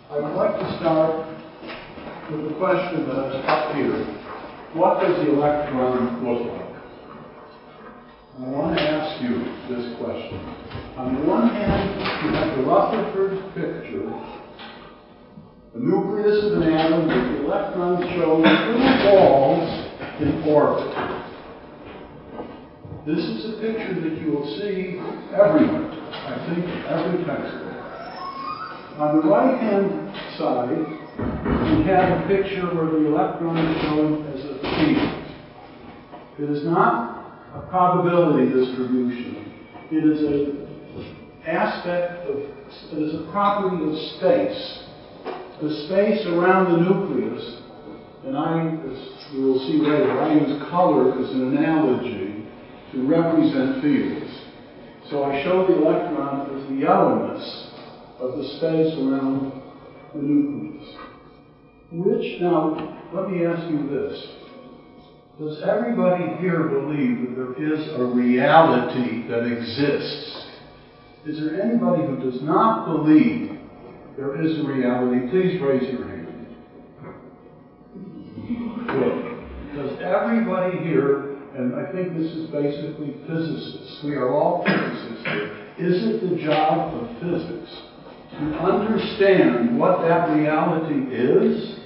I would like to start with the question that is up here. What does the electron look like? I want to ask you this question. On the one hand, you have the Rutherford picture, the nucleus of an atom with the electrons shown little balls in orbit. This is a picture that you will see everywhere, I think, every textbook. On the right-hand side, we have a picture where the electron is shown as a field. It is not a probability distribution. It is a property of space. The space around the nucleus, and as you will see later, I use color as an analogy to represent fields. So I show the electron as the yellowness of the space around the nucleus. Now, let me ask you this. Does everybody here believe that there is a reality that exists? Is there anybody who does not believe there is a reality? Please raise your hand. Good. Does everybody here, and I think this is basically physicists, we are all physicists here, is it the job of physics to understand what that reality is?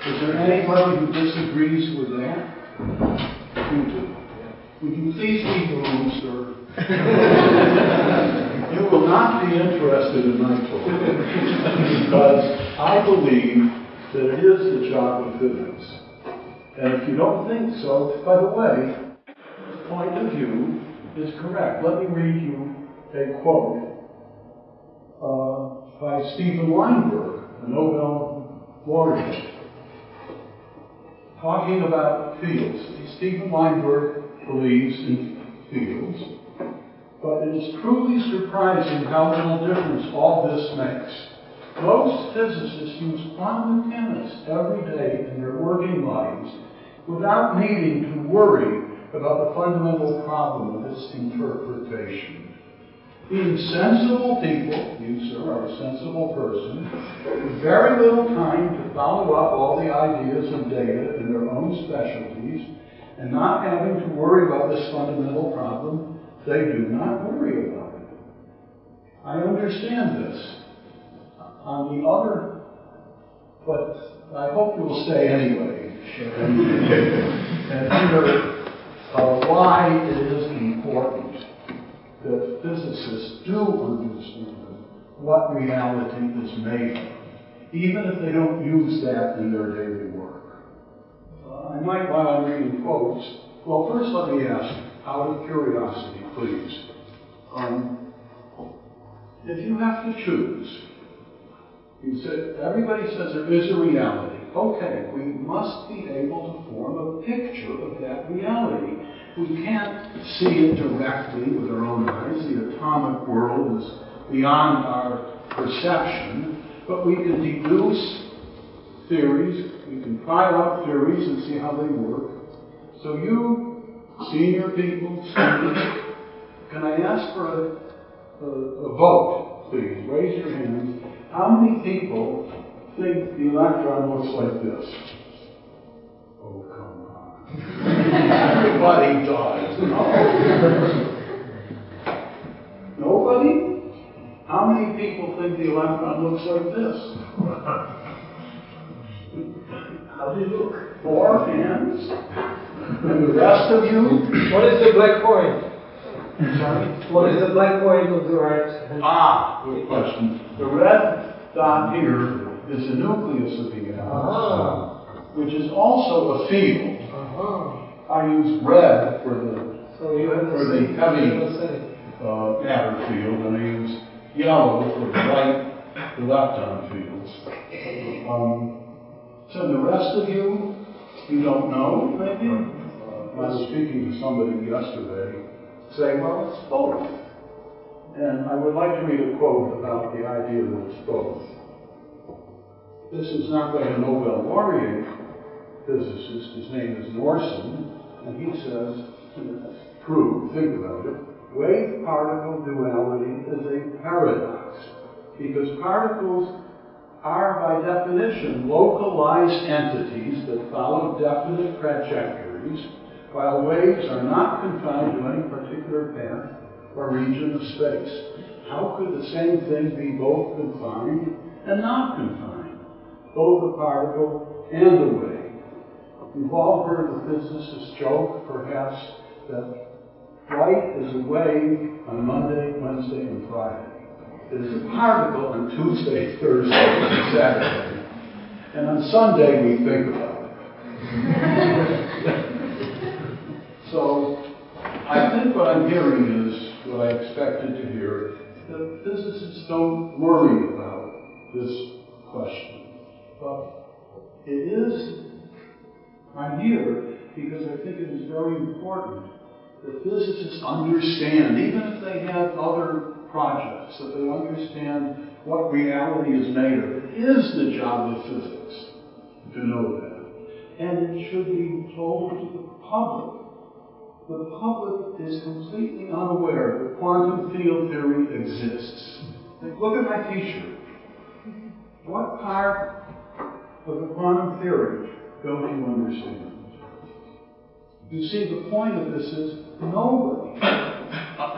Is there anybody who disagrees with that? You do. Would you please leave the room, sir? You will not be interested in my talk, because I believe that it is the job of physics. And if you don't think so, by the way, this point of view is correct. Let me read you a quote by Stephen Weinberg, a Nobel laureate, talking about fields. Stephen Weinberg believes in fields, but it is truly surprising how little difference all this makes. Most physicists use quantum mechanics every day in their working lives without needing to worry about the fundamental problem of its interpretation. Being sensible people, you, sir, are a sensible person, with very little time to follow up all the ideas and data in their own specialties, and not having to worry about this fundamental problem, they do not worry about it. I understand this. On the other, but I hope you will stay anyway, and hear why it is important that physicists do understand what reality is made of, even if they don't use that in their daily work. I might, while I'm reading quotes, well, first let me ask, out of curiosity, please, if you have to choose, you said, everybody says there is a reality. Okay, we must be able to form a picture of that reality. We can't see it directly with our own eyes. The atomic world is beyond our perception, but we can deduce theories, we can try out theories and see how they work. So you, senior people, students, can I ask for a vote, please? Raise your hands. How many people think the electron looks like this? Oh, come on. Everybody does. No. Nobody? How many people think the electron looks like this? How do you look? 4 hands? And the rest of you? What is the black point? Sorry? What is the black point of the right hand? Good question. The red dot here is the nucleus of the atom, which is also a field. I use red for the heavy matter field, and I use yellow for the light electron fields. So the rest of you, don't know, maybe? I was speaking to somebody yesterday, say, well, it's both. And I would like to read a quote about the idea that it's both. This is not by a Nobel laureate physicist. His name is Norson, and he says, true, think about it, wave-particle duality is a paradox. because particles are by definition localized entities that follow definite trajectories, while waves are not confined to any particular path or region of space. How could the same thing be both confined and not confined, both a particle and a wave? You've all heard the physicist's joke, perhaps, that light is a wave on Monday, Wednesday, and Friday. It is a particle on Tuesday, Thursday, and Saturday. And on Sunday, we think about it. So, I think what I'm hearing is what I expected to hear, that physicists don't worry about this question. But it is, I'm here because I think it is very important that physicists understand, even if they have other projects, that they understand what reality is made of. It is the job of physics to know that. And it should be told to the public. The public is completely unaware that quantum field theory exists. Look at my t-shirt. What part of the quantum theory don't you understand? You see, the point of this is nobody,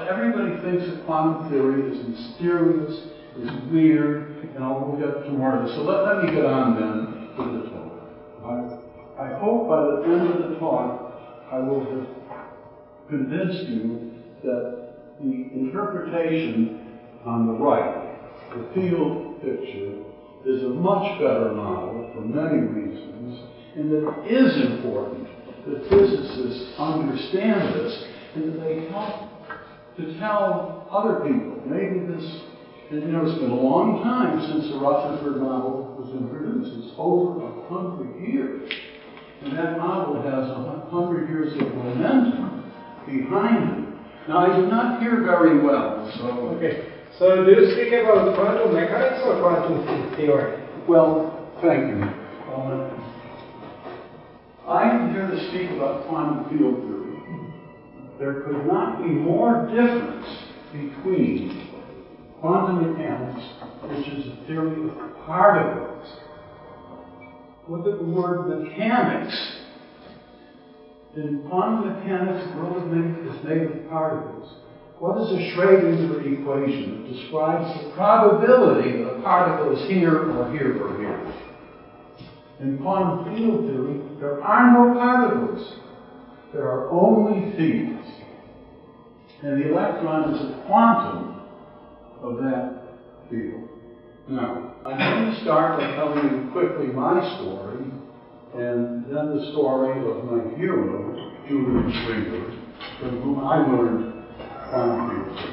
everybody thinks that quantum theory is mysterious, is weird, and we'll get to more of this. So let me get on then with the talk. I hope by the end of the talk I will have convinced you that the interpretation on the right, the field picture, is a much better model for many reasons, and that it is important that physicists understand this, and that they help to tell other people. Maybe this, and it's been a long time since the Rutherford model was introduced. It's over 100 years. And that model has 100 years of momentum behind it. Now, I do not hear very well, so... Okay. So, do you speak about quantum mechanics or quantum theory? Well, thank you. I am here to speak about quantum field theory. There could not be more difference between quantum mechanics, which is a theory of particles. Look at the word mechanics. In quantum mechanics, the world is made of particles. What is a Schrödinger equation? It describes the probability that a particle is here or here or here. In quantum field theory, there are no particles. There are only fields. And the electron is a quantum of that field. Now, I'm going to start by telling you quickly my story, and then the story of my hero, Julian Schwinger, from whom I learned quantum field theory.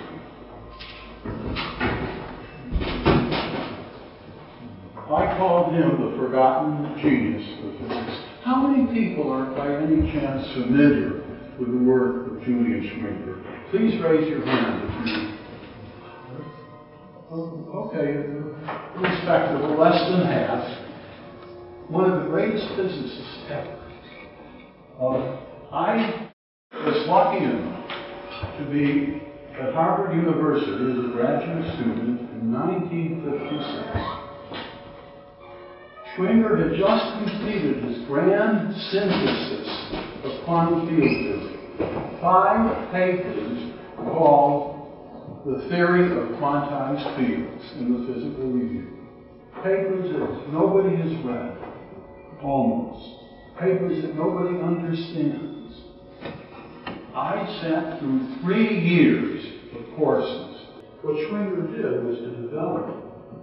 I called him the forgotten genius of physics. How many people are by any chance familiar with the work of Julian Schwinger? Please raise your hand if you... Okay, respectable, less than half. One of the greatest physicists ever. I was lucky enough to be at Harvard University as a graduate student in 1956. Schwinger had just completed his grand synthesis of quantum field theory. 5 papers called The Theory of Quantized Fields in the Physical Review. Papers that nobody has read, almost. Papers that nobody understands. I sat through 3 years of courses. What Schwinger did was to develop,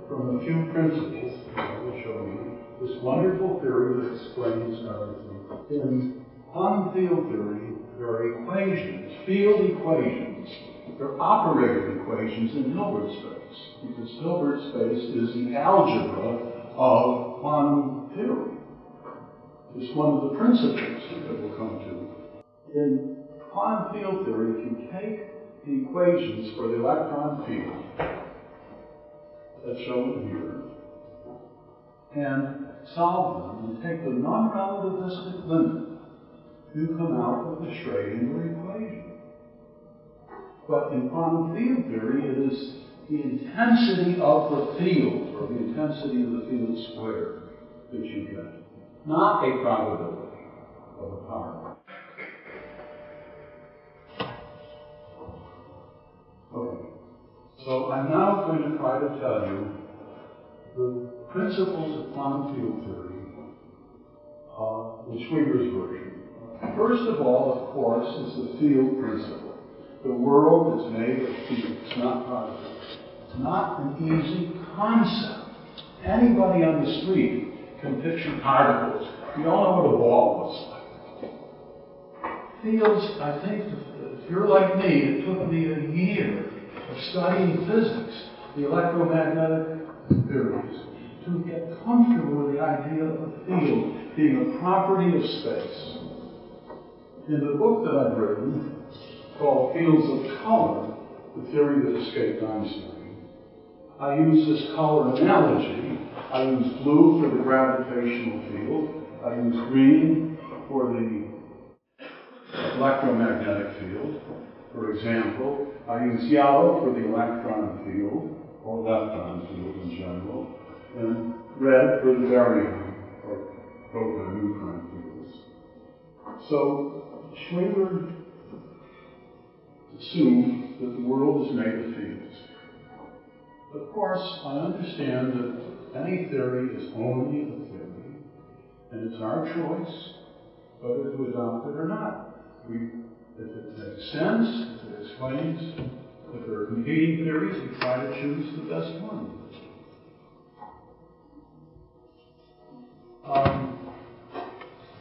from a few principles, I will show you, this wonderful theory that explains everything. In quantum field theory, there are equations, field equations. There are operator equations in Hilbert space, because Hilbert space is the algebra of quantum theory. It's one of the principles that we'll come to. In quantum field theory, if you take the equations for the electron field, that's shown here, and solve them and take the non-relativistic limit, you come out with a Schrödinger equation. But in quantum field theory, it is the intensity of the field, or the intensity of the field squared that you get, not a probability of a particle. Okay. So I'm now going to try to tell you the principles of quantum field theory, the Schwinger's version. First of all, of course, is the field principle. The world is made of fields, not particles. It's not an easy concept. Anybody on the street can picture particles. We all know what a ball looks like. Fields, I think, if you're like me, it took me a year of studying physics, the electromagnetic theories, to get comfortable with the idea of a field being a property of space. In the book that I've written, called Fields of Color, the theory that escaped Einstein, I use this color analogy. I use blue for the gravitational field. I use green for the electromagnetic field. For example, I use yellow for the electron field, or lepton field in general, and red for the baryon, or proton-neutron fields. So, Schwinger assumed that the world is made of fields. Of course, I understand that any theory is only a theory, and it's our choice whether to adopt it or not. If it makes sense, if it explains, if there are competing theories, we try to choose the best one.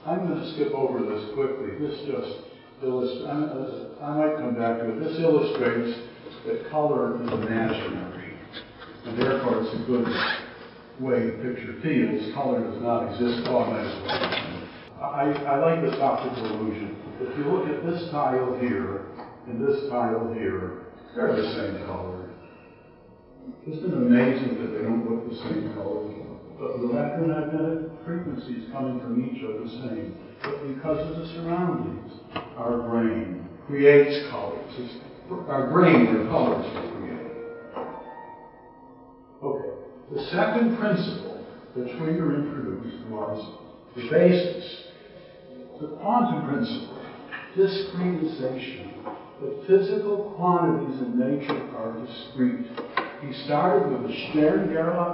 I'm going to skip over this quickly. This just illustrates, I might come back to it. This illustrates that color is imaginary, and therefore it's a good way to picture fields. Color does not exist automatically. I like this optical illusion. If you look at this tile here and this tile here, they're the same color. Isn't it amazing that they don't look the same color? But the electromagnetic frequencies coming from each are the same. But because of the surroundings, our brain creates colors. Our brain are colors to create. Okay. The second principle that Schwinger introduced was the basis, the quantum principle, discretization, that physical quantities in nature are discrete. He started with the Stern-Gerlach,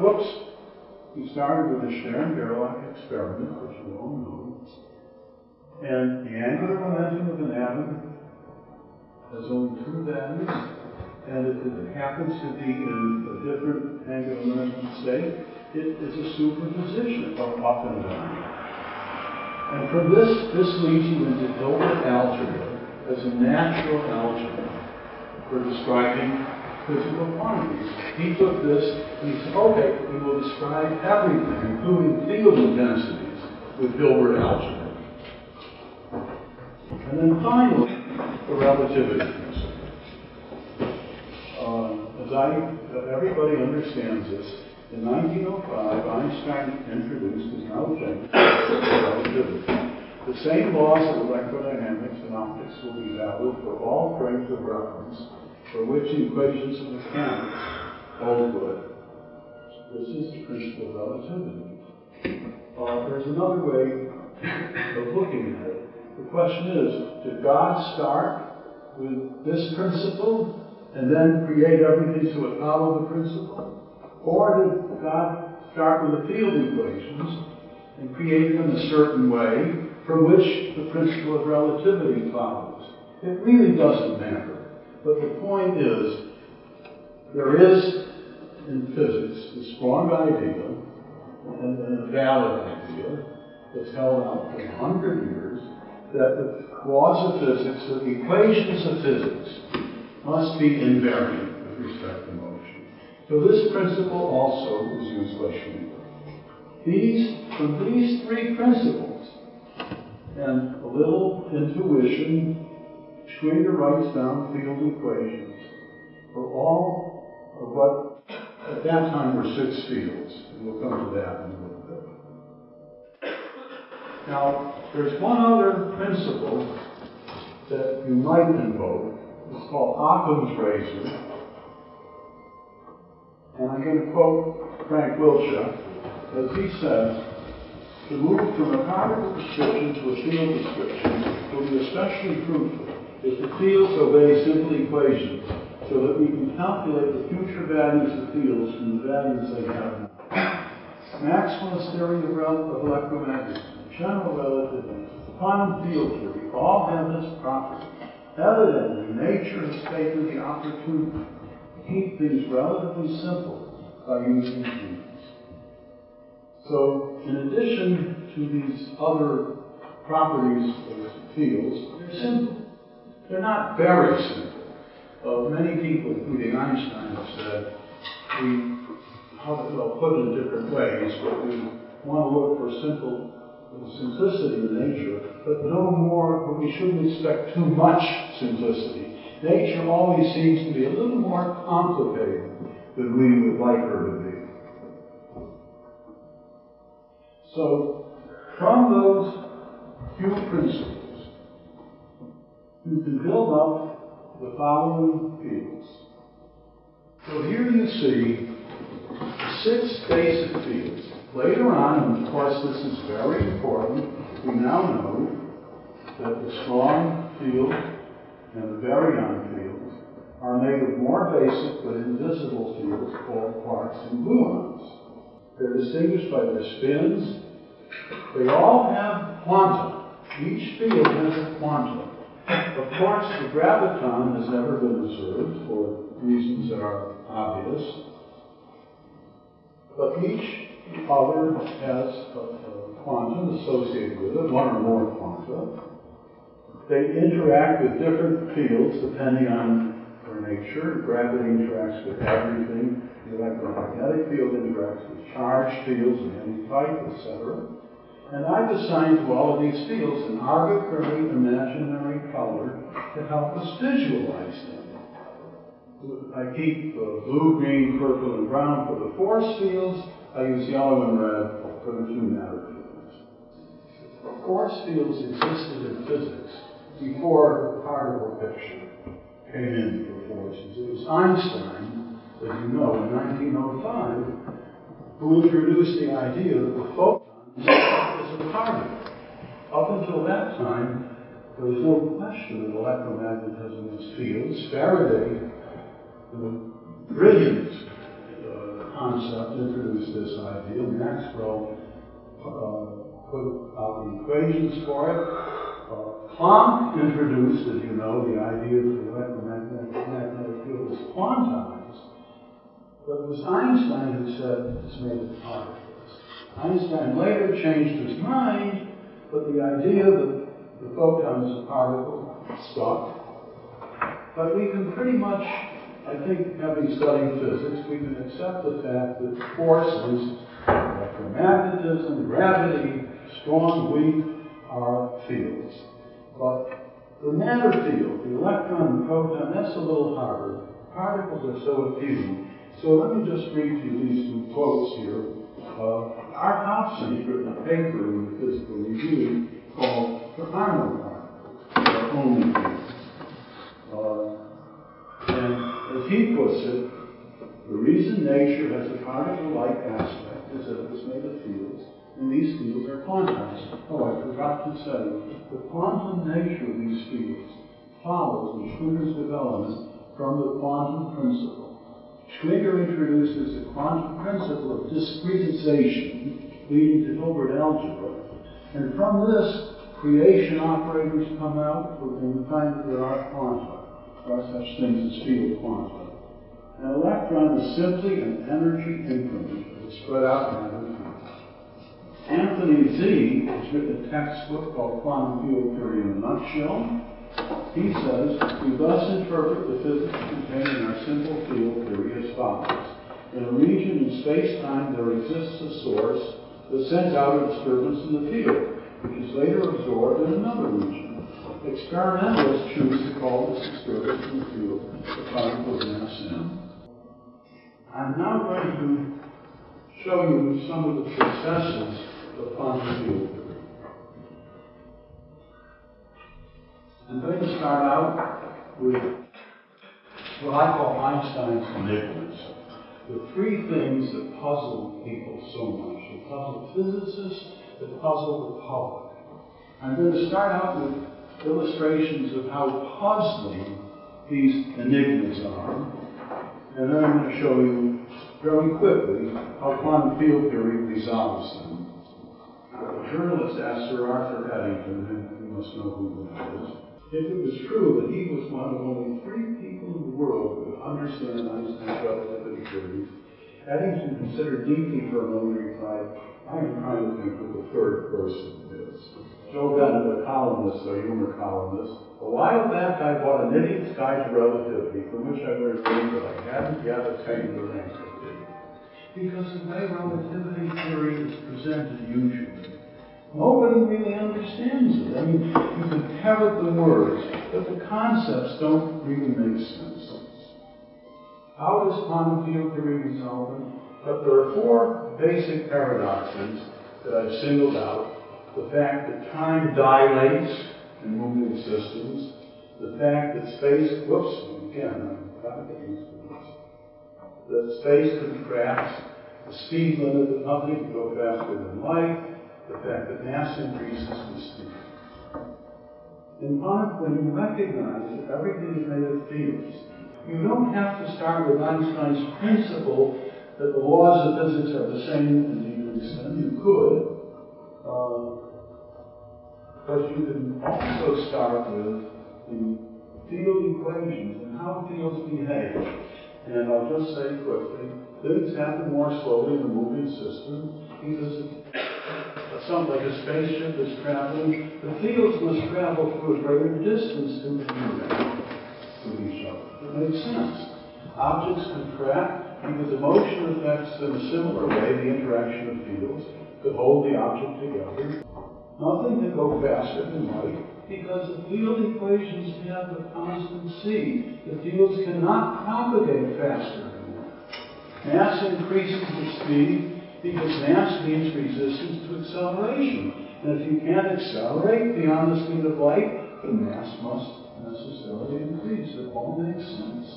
experiment, which you all know, and the angular momentum of an atom has only two values, and if it happens to be in a different angular momentum state, it is a superposition of up and down. And from this leads you into Hilbert algebra as a natural algebra for describing physical quantities. He took this and he said, okay, we will describe everything, including field intensities, with Hilbert algebra. And then finally, the relativity principle. Everybody understands this. In 1905, Einstein introduced his now famous relativity. The same laws of electrodynamics and optics will be valid for all frames of reference for which the equations of mechanics hold good. This is the principle of relativity. There's another way of looking at it. The question is, did God start with this principle and then create everything so it followed the principle? Or did God start with the field equations and create them a certain way from which the principle of relativity follows? It really doesn't matter. But the point is, there is in physics a strong idea and a valid idea that's held out for 100 years that the laws of physics, or the equations of physics, must be invariant with respect to motion. So this principle also is used by Schwinger. From these three principles and a little intuition, Schwinger writes down field equations for all of what at that time were 6 fields. And we'll come to that in a little bit. Now, there's one other principle that you might invoke. It's called Occam's razor. And I'm going to quote Frank Wilczek, as he says, to move from a particle description to a field description will be especially fruitful if the fields obey simple equations so that we can calculate the future values of fields from the values they have now. Maxwell's theory of electromagnetism, general relativity, quantum field theory all have this property. Evidently, nature has taken the opportunity to keep things relatively simple by using fields. So, in addition to these other properties of fields, they're simple. They're not very simple. Many people, including Einstein, have said put it in different ways, but we want to look for simplicity in nature, but no more, but we shouldn't expect too much simplicity. Nature always seems to be a little more complicated than we would like her to be. So, from those few principles, you can build up the following fields. So here you see 6 basic fields. Later on, and of course this is very important, we now know that the strong field and the baryon fields are made of more basic but invisible fields called quarks and gluons. They're distinguished by their spins. They all have quanta. Each field has a quanta. Of course, the graviton has never been observed for reasons that are obvious. But each other has a quantum associated with it, one or more quanta. They interact with different fields depending on their nature. Gravity interacts with everything. The electromagnetic field interacts with charged fields of any type, etc. And I've assigned to all of these fields an arbitrary imaginary color to help us visualize them. I keep blue, green, purple, and brown for the force fields. I use yellow and red for the 2 matter fields. Force fields existed in physics before the particle picture came in for forces. It was Einstein, as you know, in 1905, who introduced the idea that the photon is a particle. Up until that time, there was no question of electromagnetism as fields. Faraday, the brilliant concept, introduced this idea. Maxwell put out the equations for it. Planck introduced, as you know, the idea that the electromagnetic field is quantized. But it was Einstein who said it's made of particles. Einstein later changed his mind, but the idea that the photon is a particle stuck. But we can pretty much, I think, having studied physics, we can accept the fact that forces, electromagnetism, gravity, strong, weak, are fields. But the matter field, the electron and proton, that's a little harder. Particles are so appealing. So let me just read you these 2 quotes here. R. Hobson has written a paper in the Physical Review called "There Are No Particles, There Are Only Fields." And as he puts it, the reason nature has a particle-like aspect is that it was made of fields, and these fields are quantized. Oh, I forgot to say, the quantum nature of these fields follows in Schwinger's development from the quantum principle. Schwinger introduces the quantum principle of discretization, leading to Hilbert algebra, and from this, creation operators come out, and we find that there are quanta. There are such things as field quanta. An electron is simply an energy increment of a spread out matter field. Anthony Z has written a textbook called Quantum Field Theory in a Nutshell. He says, we thus interpret the physics contained in our simple field theory as follows. In a region in space-time, there exists a source that sends out a disturbance in the field, which is later absorbed in another region. Experimentalists choose to call this disturbance in the field the particle of mass m. I'm now going to show you some of the successes of quantum field theory. I'm going to start out with what I call Einstein's enigmas. the three things that puzzle people so much, that puzzle physicists, that puzzle the public. I'm going to start out with illustrations of how puzzling these enigmas are, and then I'm going to show you very quickly how quantum field theory resolves them. A journalist asked Sir Arthur Eddington, and you must know who that is, if it was true that he was one of only 3 people in the world who could understand Einstein's relativity theories. Eddington considered deeply for a moment and replied, I am trying to think who the third person is. Joe Bennett, a columnist, a humor columnist, a while back I bought An Idiot's Guide to Relativity, from which I learned that I hadn't yet attained the rank of idiot. Because the way relativity theory is presented usually, nobody really understands it. I mean, you can parrot the words, but the concepts don't really make sense. How does quantum field theory resolve them? But there are 4 basic paradoxes that I've singled out. The fact that time dilates in moving systems, the fact that space, that space contracts, the speed limit, that nothing can go faster than light, the fact that mass increases with speed. In quantum, when you recognize that everything is made of fields, you don't have to start with Einstein's principle that the laws of physics are the same in equal extent. You could, but you can also start with the field equations and how fields behave. And I'll just say quickly, things happen more slowly in a moving system because something like a spaceship is traveling, the fields must travel through a greater distance to each other. It makes sense. Objects contract because the motion affects in a similar way the interaction of fields that hold the object together. Nothing can go faster than light because the field equations have a constant c. The fields cannot propagate faster than light. Mass increases with speed because mass means resistance to acceleration. And if you can't accelerate beyond the speed of light, the mass must necessarily increase. It all makes sense.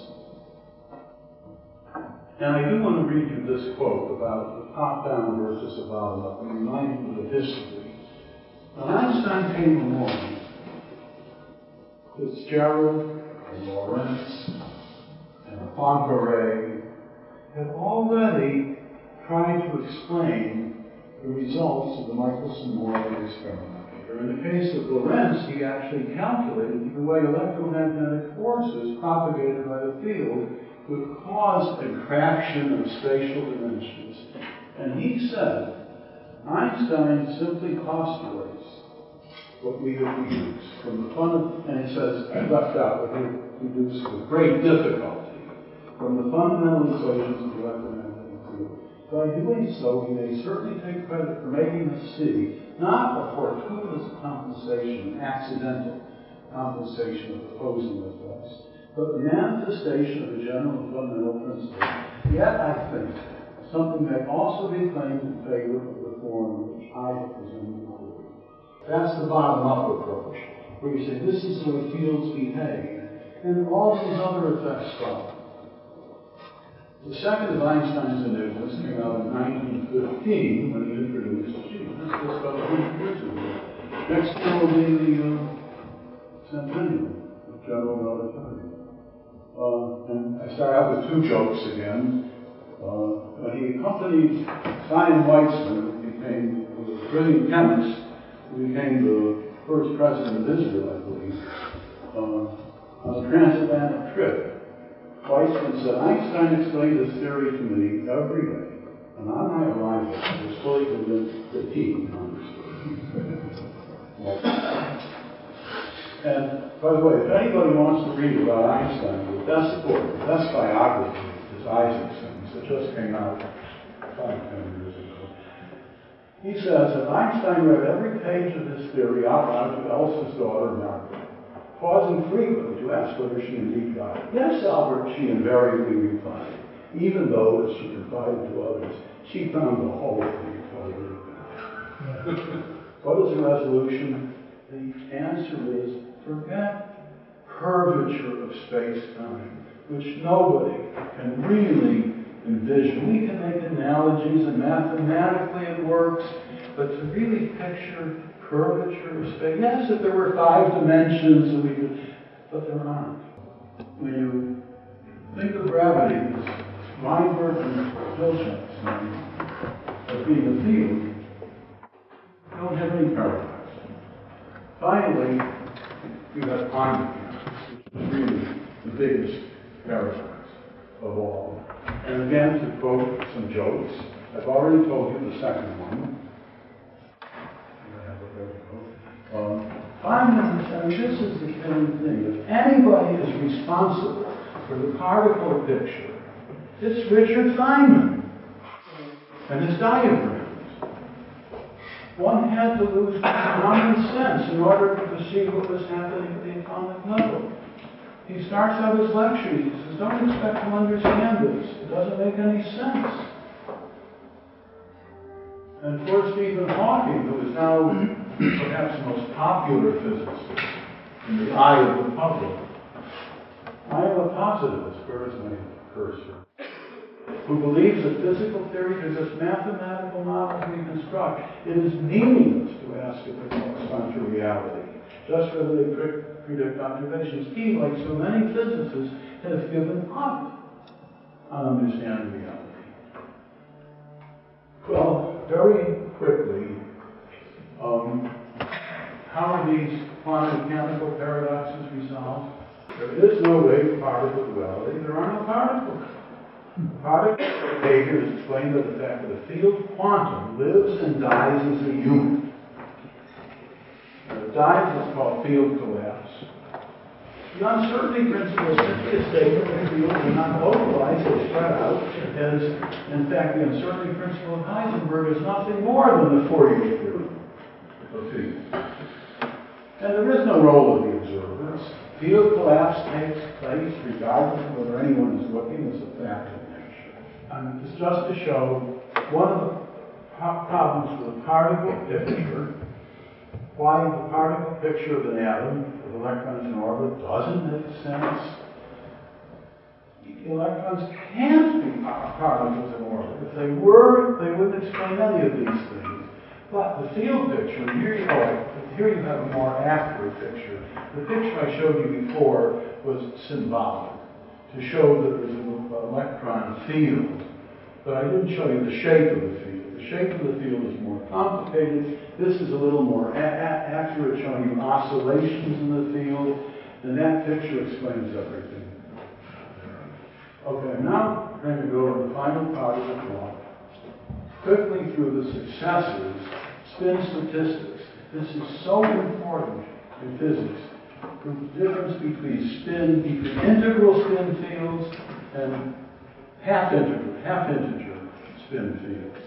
And I do want to read you this quote about the top-down versus the bottom-up and remind you of the history. When Einstein came along, Fitzgerald and Lorentz and Poincaré had already tried to explain the results of the Michelson-Morley experiment. In the case of Lorentz, he actually calculated the way electromagnetic forces propagated by the field would cause a contraction of spatial dimensions. And he said, Einstein simply postulates what we have deduced from the and he says, I left out what he deduced with great difficulty from the fundamental equations of the electromagnetic field. By doing so, he may certainly take credit for making us see not a fortuitous compensation, accidental compensation of opposing effects, but the manifestation of a general and fundamental principle. Yet, I think, something may also be claimed in favor of the form which I have presented before. That's the bottom-up approach, where you say, this is the way fields behave, and all these other effects follow. The second of Einstein's enigmas came out in 1915 when he introduced, this was about 100 years ago. Next year will be the centennial of general relativity. And I start out with 2 jokes again. When he accompanied Chaim Weizmann, who became a brilliant chemist, who became the first president of Israel, I believe, on a transatlantic trip. Weizmann said, Einstein explained his theory to me every day, and on my arrival, I was fully convinced that he understood. And, by the way, if anybody wants to read about Einstein, the best book, the best biography is Isaacson's. It just came out 5-10 years ago. He says that Einstein read every page of his theory out loud to Elsa's daughter, Margaret, pausing frequently to ask whether she indeed got it. Yes, Albert, she invariably replied, even though, as she confided to others, she found the whole thing totally bad. What is the resolution? The answer is, forget curvature of space-time, which nobody can really envision. We can make analogies, and mathematically it works, but to really picture curvature of space, yes, if there were 5 dimensions, that we could, but there aren't. When you think of gravity, as Weinberg and Pilchak's as being a field, you don't have any paradox. Finally, you have quantum mechanics, which is really the biggest paradox of all. And again, to quote some jokes, I've already told you the second one. Feynman, this is the killing thing. If anybody is responsible for the particle picture, it's Richard Feynman and his diagrams. One had to lose common sense in order to perceive what was happening at the atomic level. He starts out his lecture, he says, don't expect to understand this. It doesn't make any sense. And poor Stephen Hawking, who is now perhaps the most popular physicist in the eye of the public. I am a positivist, where is my cursor? Who believes that physical theory is just mathematical models we construct. It is meaningless to ask if it corresponds to reality, just whether they predict observations. He, like so many physicists, has given up on understanding reality. Well, very quickly, how are these quantum mechanical paradoxes resolved? There is no wave-particle duality. There are no particles. Particle behavior is explained by the fact that a field quantum lives and dies as a unit. It dies is called field collapse. The uncertainty principle is simply a statement that fields are not localized, they spread out. As, in fact, the uncertainty principle of Heisenberg is nothing more than the Fourier theorem of fields. And there is no role of the observers. Field collapse takes place regardless of whether anyone is looking as a fact of nature. And it's just to show one of the problems with the particle picture, why the particle picture of an atom with electrons in orbit doesn't make sense. Electrons can't be particles in orbit. If they were, they wouldn't explain any of these things. But the field picture, here you have a more accurate picture. The picture I showed you before was symbolic, to show that there's an electron field. But I didn't show you the shape of the field. The shape of the field is more complicated. This is a little more accurate, showing you oscillations in the field, and that picture explains everything. Okay, now we're going to go to the final part of the talk. Quickly through the successors, spin statistics. This is so important in physics. The difference between integral spin fields and half integer spin fields.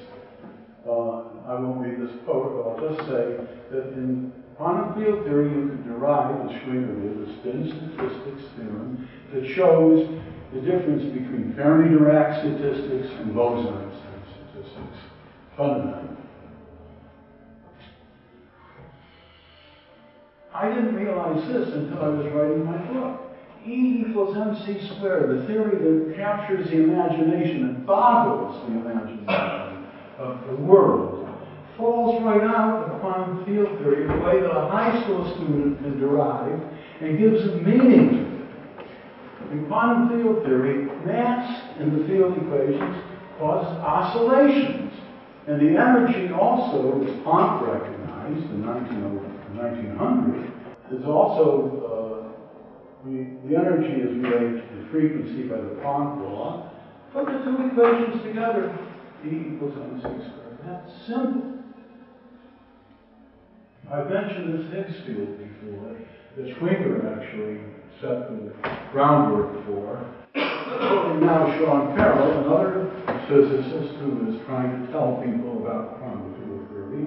I won't read this quote, but I'll just say that in quantum field theory you can derive, as Schwinger did, the spin statistics theorem that shows the difference between Fermi-Dirac statistics and boson statistics, fundamentally. I didn't realize this until I was writing my book. E equals mc squared, the theory that captures the imagination and boggles the imagination of the world, falls right out of quantum field theory in a way that a high school student can derive and gives a meaning to it. In quantum field theory, mass in the field equations causes oscillations. And the energy also, as Planck recognized in 1900, is also, the energy is related to the frequency by the Planck law. Put the two equations together, E equals mc squared. That's simple. I've mentioned this Higgs field before, that Schwinger actually set the groundwork for. And now Sean Carroll, another physicist who is trying to tell people about quantum field theory,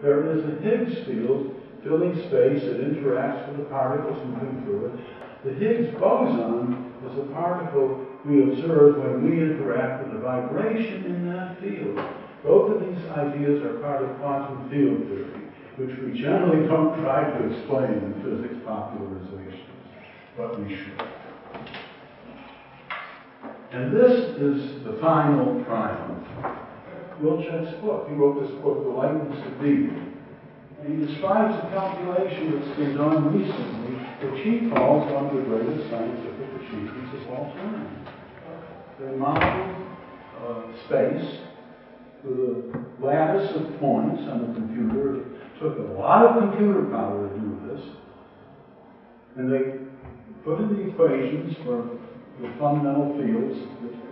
there is a Higgs field filling space that interacts with the particles moving through it. The Higgs boson is a particle we observe when we interact with the vibration in that field. Both of these ideas are part of quantum field theory, which we generally don't try to explain in physics popularizations, but we should. And this is the final triumph. Wilczek's book. He wrote this book, The Lightness of Being. And he describes a calculation that's been done recently, which he calls one of the greatest scientific achievements of all time. They modeled space with a lattice of points on the computer. It took a lot of computer power to do this. And they put in the equations for the fundamental fields,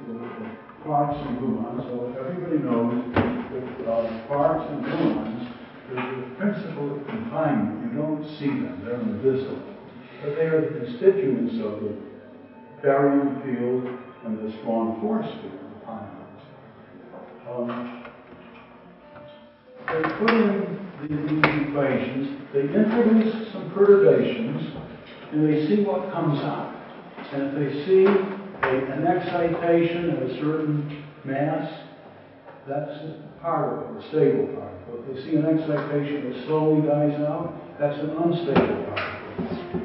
the quarks and gluons. So everybody knows that quarks and gluons, there's a principle of confinement. You don't see them, they're invisible. But they are the constituents of the baryon field and the strong force field, the pions. They put in these equations, they introduce some perturbations, and they see what comes out. And if they see an excitation at a certain mass, that's a particle, a stable particle. If they see an excitation that slowly dies out, that's an unstable particle.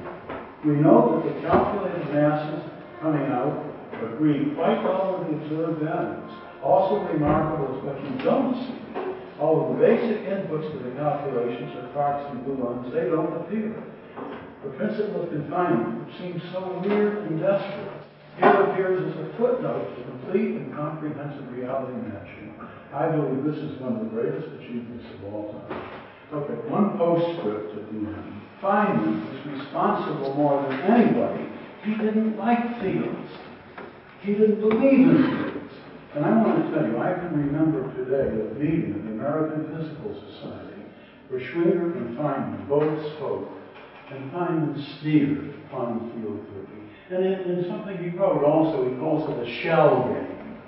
We know that the calculated masses coming out agree quite well with the observed values. Also remarkable is what you don't see. All of the basic inputs to the calculations are quarks and gluons. They don't appear. The principle of confinement, which seems so weird and desperate, here appears as a footnote to complete and comprehensive reality matching. I believe this is one of the greatest achievements of all time. Okay, one postscript at the end. Feynman is responsible more than anybody. He didn't like fields. He didn't believe in fields. And I want to tell you, I can remember today a meeting of the American Physical Society where Schwinger and Feynman both spoke. And Feynman sneered at quantum field theory. And in something he wrote also, he calls it a shell game.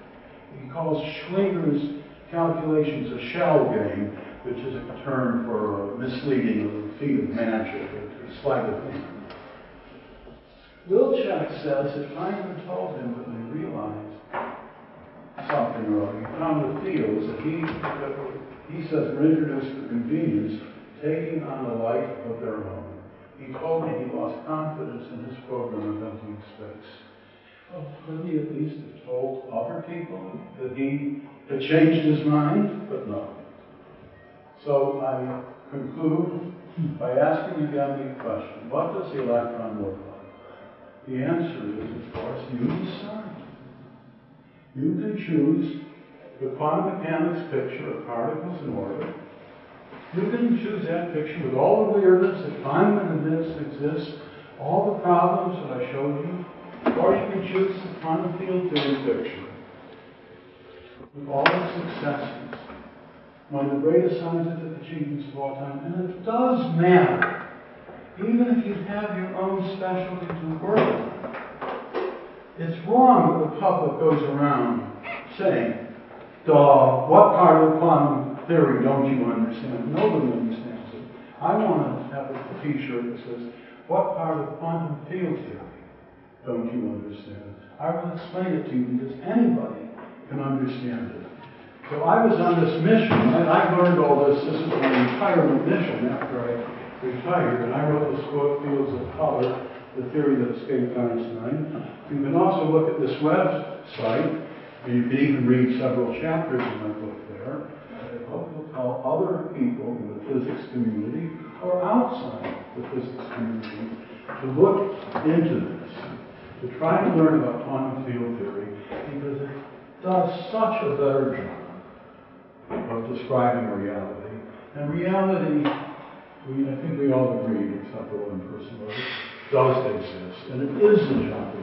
He calls Schwinger's calculations a shell game, which is a term for misleading of a feat of magic, a sleight of hand. Wilczek says that Feynman told him that when he realized something or other, he found the fields that he says were introduced for convenience, taking on a life of their own. He told me he lost confidence in his program of entering space. Well, couldn't he at least have told other people that he had changed his mind? But no. So I conclude by asking again the question, what does the electron look like? The answer is, of course, you decide. You can choose the quantum mechanics picture of particles in orbit. You can choose that picture with all the weirdness that Feynman admits exists, all the problems that I showed you, or you can choose the quantum field theory picture with all its successes, one of the greatest scientific achievements of all time. And it does matter, even if you have your own specialty to work on. It's wrong that the public goes around saying, what part of the quantum theory don't you understand? Nobody understands it. I want to have a t-shirt that says, what part of quantum field theory don't you understand? I will explain it to you because anybody can understand it. So I was on this mission. I learned all this. This is my retirement mission after I retired. And I wrote this book, Fields of Color, the theory that escaped Einstein. You can also look at this website. And you can even read several chapters in my book there. I hope you'll tell other people in the physics community or outside the physics community to look into this, to try to learn about quantum field theory, because it does such a better job of describing reality. And reality, I think we all agree, except for one person, does exist, and it is the job